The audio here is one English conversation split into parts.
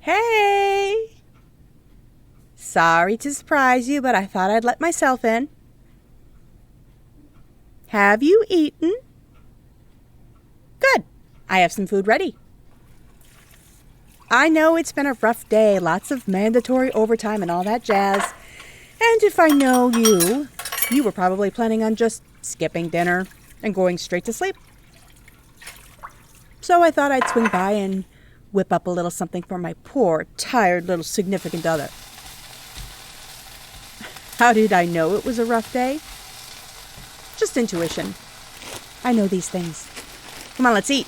Hey! Sorry to surprise you, but I thought I'd let myself in. Have you eaten? Good. I have some food ready. I know it's been a rough day, lots of mandatory overtime and all that jazz. And if I know you, you were probably planning on just skipping dinner and going straight to sleep. So I thought I'd swing by and whip up a little something for my poor, tired little significant other. How did I know it was a rough day? Just intuition. I know these things. Come on, let's eat.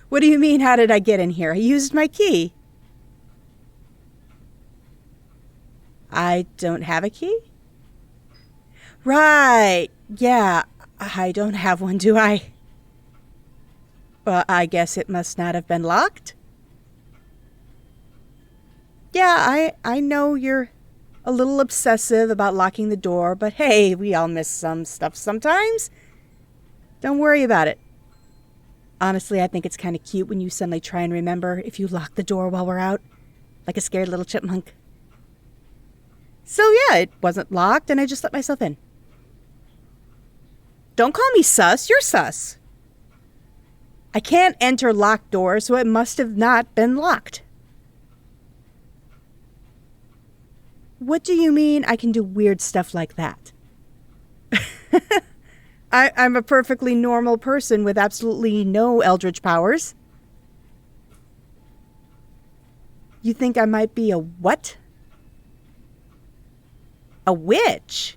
What do you mean, how did I get in here? I used my key. I don't have a key? Right. Yeah, I don't have one, do I? Well, I guess it must not have been locked. Yeah, I know you're a little obsessive about locking the door, but hey, we all miss some stuff sometimes. Don't worry about it. Honestly, I think it's kind of cute when you suddenly try and remember if you lock the door while we're out, like a scared little chipmunk. So yeah, it wasn't locked and I just let myself in. Don't call me sus, you're sus. I can't enter locked doors, so it must have not been locked. What do you mean I can do weird stuff like that? I'm a perfectly normal person with absolutely no eldritch powers. You think I might be a what? A witch?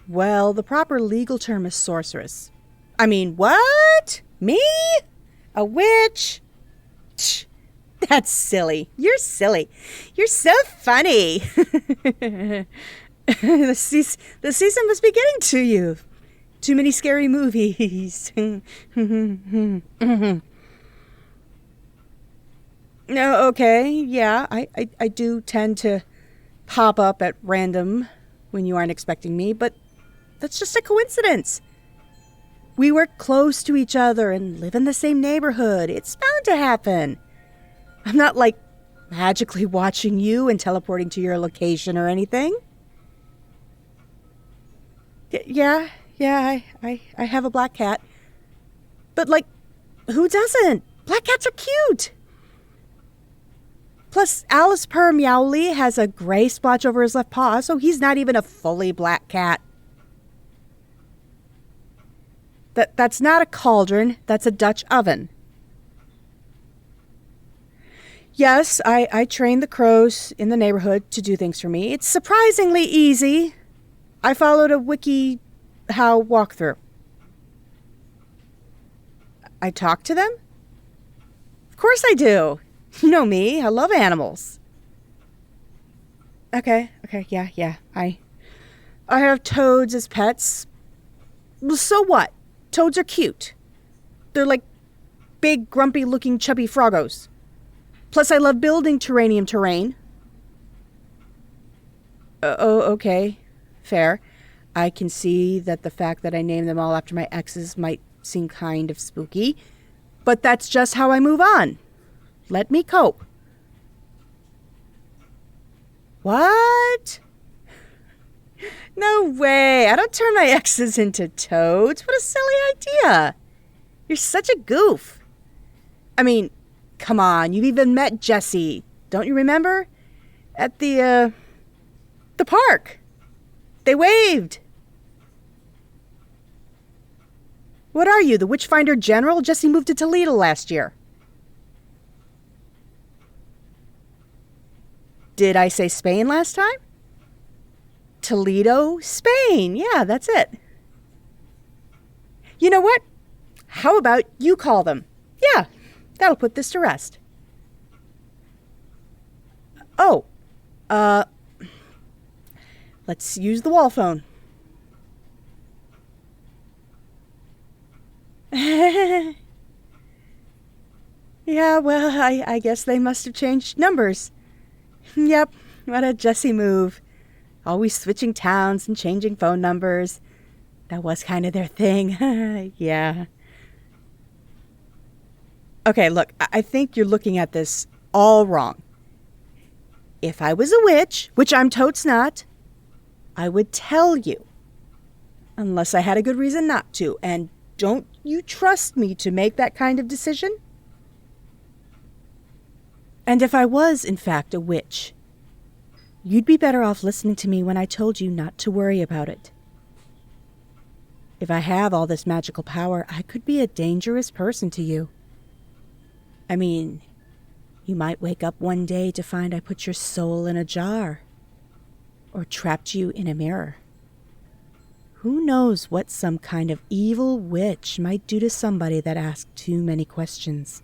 Well, the proper legal term is sorceress. I mean, what? Me? A witch? Tch, that's silly. You're silly. You're so funny. The season must be getting to you. Too many scary movies. No, okay, yeah, I do tend to pop up at random when you aren't expecting me, but that's just a coincidence. We work close to each other and live in the same neighborhood. It's bound to happen. I'm not, like, magically watching you and teleporting to your location or anything. Yeah, I have a black cat. But, like, who doesn't? Black cats are cute. Plus, Alice Per Meowly has a gray splotch over his left paw, so he's not even a fully black cat. That's not a cauldron, that's a Dutch oven. Yes, I train the crows in the neighborhood to do things for me. It's surprisingly easy. I followed a Wiki How walkthrough. I talk to them? Of course I do. You know me, I love animals. Okay, yeah. I have toads as pets. Well, so what? Toads are cute. They're like big, grumpy-looking chubby froggos. Plus, I love building terranium terrain. Okay. Fair. I can see that the fact that I named them all after my exes might seem kind of spooky. But that's just how I move on. Let me cope. What? No way. I don't turn my exes into toads. What a silly idea. You're such a goof. I mean, come on. You've even met Jessie. Don't you remember? At the park. They waved. What are you, the Witchfinder General? Jessie moved to Toledo last year. Did I say Spain last time? Toledo, Spain. Yeah, that's it. You know what? How about you call them? Yeah, that'll put this to rest. Oh, let's use the wall phone. Yeah, well, I guess they must have changed numbers. Yep, what a Jessie move. Always switching towns and changing phone numbers. That was kind of their thing. Yeah. Okay, look, I think you're looking at this all wrong. If I was a witch, which I'm totes not, I would tell you. Unless I had a good reason not to. And don't you trust me to make that kind of decision? And if I was, in fact, a witch, you'd be better off listening to me when I told you not to worry about it. If I have all this magical power, I could be a dangerous person to you. I mean, you might wake up one day to find I put your soul in a jar, or trapped you in a mirror. Who knows what some kind of evil witch might do to somebody that asked too many questions.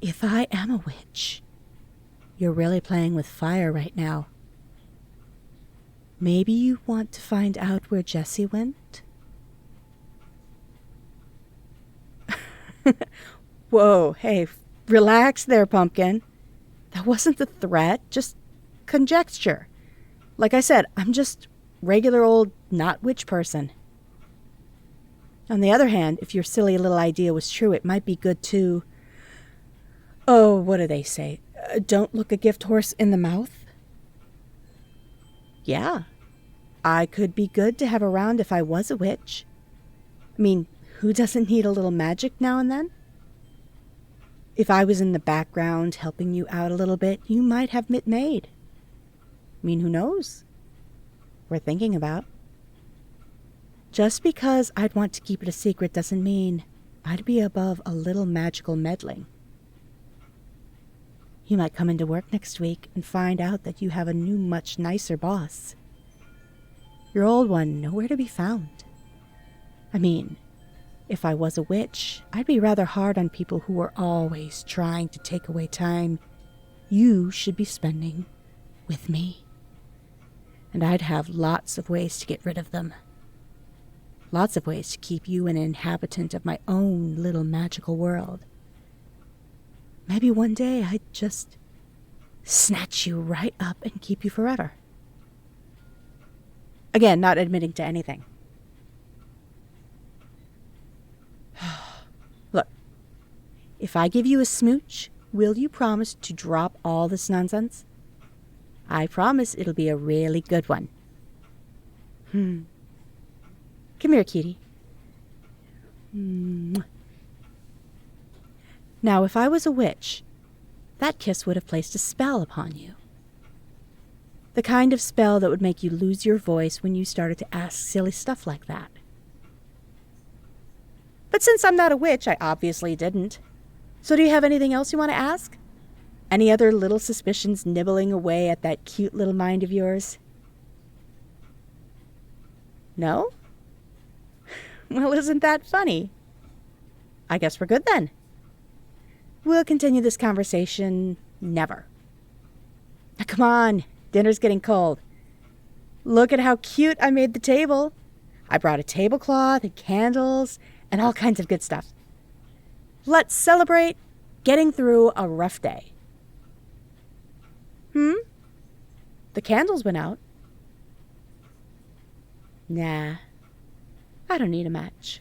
If I am a witch, you're really playing with fire right now. Maybe you want to find out where Jessie went? Whoa, hey, relax there, pumpkin. That wasn't a threat, just conjecture. Like I said, I'm just regular old not witch person. On the other hand, if your silly little idea was true, it might be good to... Oh, what do they say? Don't look a gift horse in the mouth? Yeah, I could be good to have around if I was a witch. I mean, who doesn't need a little magic now and then? If I was in the background helping you out a little bit, you might have it made. I mean, who knows? We're thinking about. Just because I'd want to keep it a secret doesn't mean I'd be above a little magical meddling. You might come into work next week and find out that you have a new, much nicer boss. Your old one nowhere to be found. I mean, if I was a witch, I'd be rather hard on people who are always trying to take away time you should be spending with me. And I'd have lots of ways to get rid of them. Lots of ways to keep you an inhabitant of my own little magical world. Maybe one day I'd just snatch you right up and keep you forever. Again, not admitting to anything. Look, if I give you a smooch, will you promise to drop all this nonsense? I promise it'll be a really good one. Come here, cutie. Now, if I was a witch, that kiss would have placed a spell upon you. The kind of spell that would make you lose your voice when you started to ask silly stuff like that. But since I'm not a witch, I obviously didn't. So do you have anything else you want to ask? Any other little suspicions nibbling away at that cute little mind of yours? No? Well, isn't that funny? I guess we're good then. We'll continue this conversation never. Now, come on, dinner's getting cold. Look at how cute I made the table. I brought a tablecloth and candles and all kinds of good stuff. Let's celebrate getting through a rough day. The candles went out. Nah, I don't need a match.